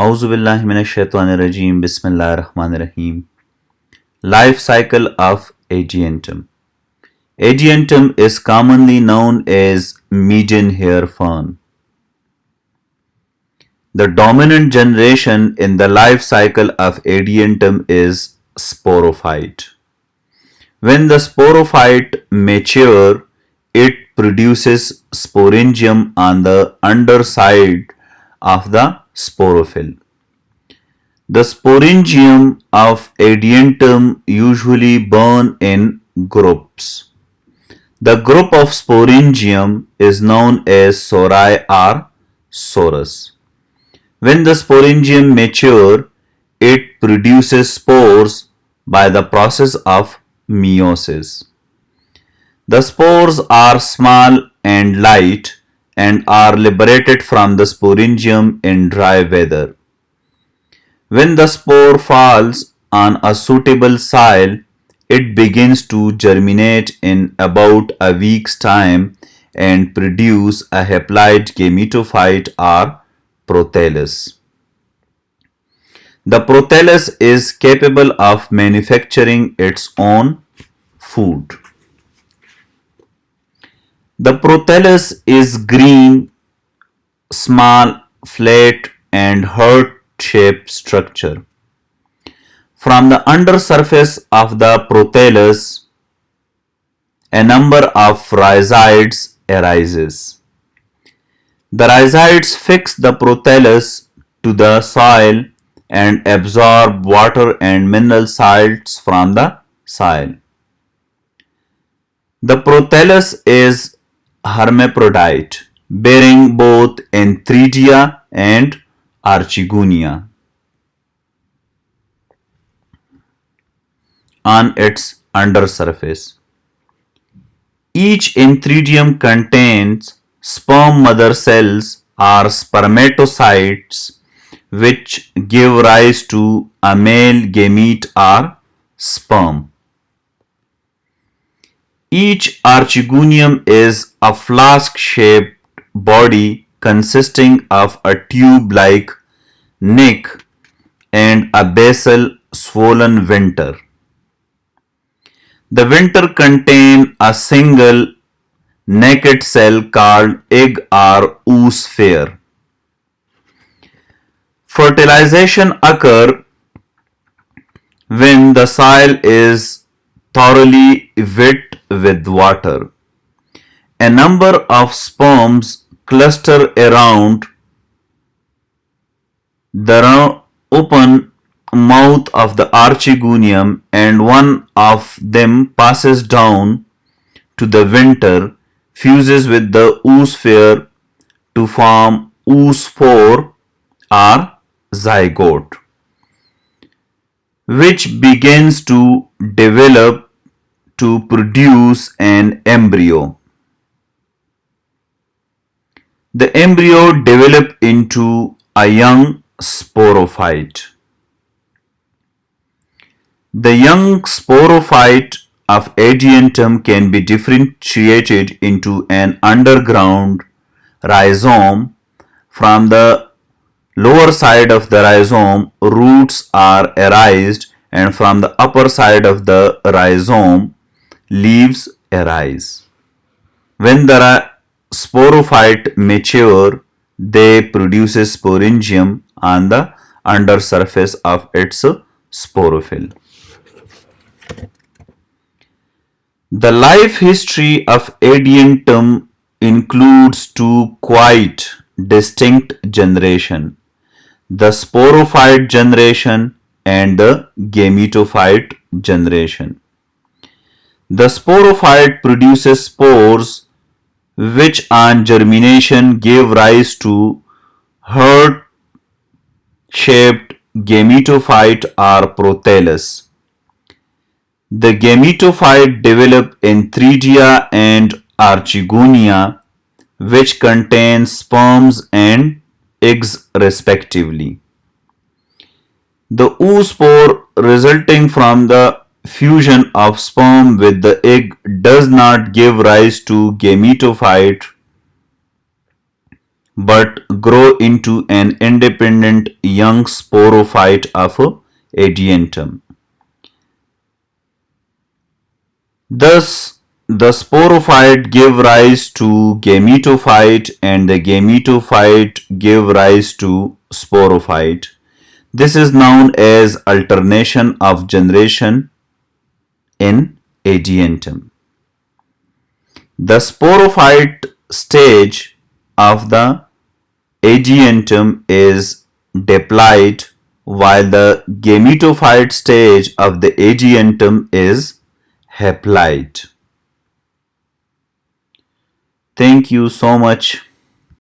Auzubillahi minash-shaytanir-rajim. Bismillahir-rahmanir-rahim. Life cycle of Aegiantum. Aegiantum is commonly known as median hair fern. The dominant generation in the life cycle of Aegiantum is sporophyte. When the sporophyte mature, it produces sporangium on the underside of the sporophyll. The sporangium of Aegiantum usually burn in groups. The group of sporangium is known as sori or sorus. When the sporangium mature, it produces spores by the process of meiosis. The spores are small and light and are liberated from the sporangium in dry weather. When the spore falls on a suitable soil, it begins to germinate in about a week's time and produce a haploid gametophyte or prothallus. The prothallus is capable of manufacturing its own food. The prothallus is green, small, flat and heart-shaped structure. From the undersurface of the prothallus, a number of rhizoids arises. The rhizoids fix the prothallus to the soil and absorb water and mineral salts from the soil. The prothallus is hermaphrodite, bearing both Antheridia and Archegoonia on its undersurface. Each Antheridium contains sperm mother cells or spermatocytes which give rise to a male gamete or sperm. Each archegonium is a flask-shaped body consisting of a tube-like neck and a basal swollen venter. The venter contains a single naked cell called egg or oosphere. Fertilization occurs when the soil is thoroughly wet with water. A number of sperms cluster around the open mouth of the archegonium and one of them passes down to the venter, fuses with the oosphere to form oospore or zygote, which begins to develop to produce an embryo. The embryo develops into a young sporophyte. The young sporophyte of Aegiantum can be differentiated into an underground rhizome. From the lower side of the rhizome, roots are arised, and from the upper side of the rhizome, leaves arise. When the sporophyte mature, they produce sporangium on the undersurface of its sporophyll. The life history of Aegiantum includes two quite distinct generations, the sporophyte generation and the gametophyte generation. The sporophyte produces spores which on germination give rise to heart-shaped gametophyte or prothallus. The gametophyte develop Antheridia and Archegonia, which contain sperms and eggs respectively. The oospore resulting from the fusion of sperm with the egg does not give rise to gametophyte but grow into an independent young sporophyte of adiantum. Thus, the sporophyte give rise to gametophyte and the gametophyte give rise to sporophyte. This is known as alternation of generation in adiantum. The sporophyte stage of the adiantum is diploid, while the gametophyte stage of the adiantum is haploid. Thank you so much.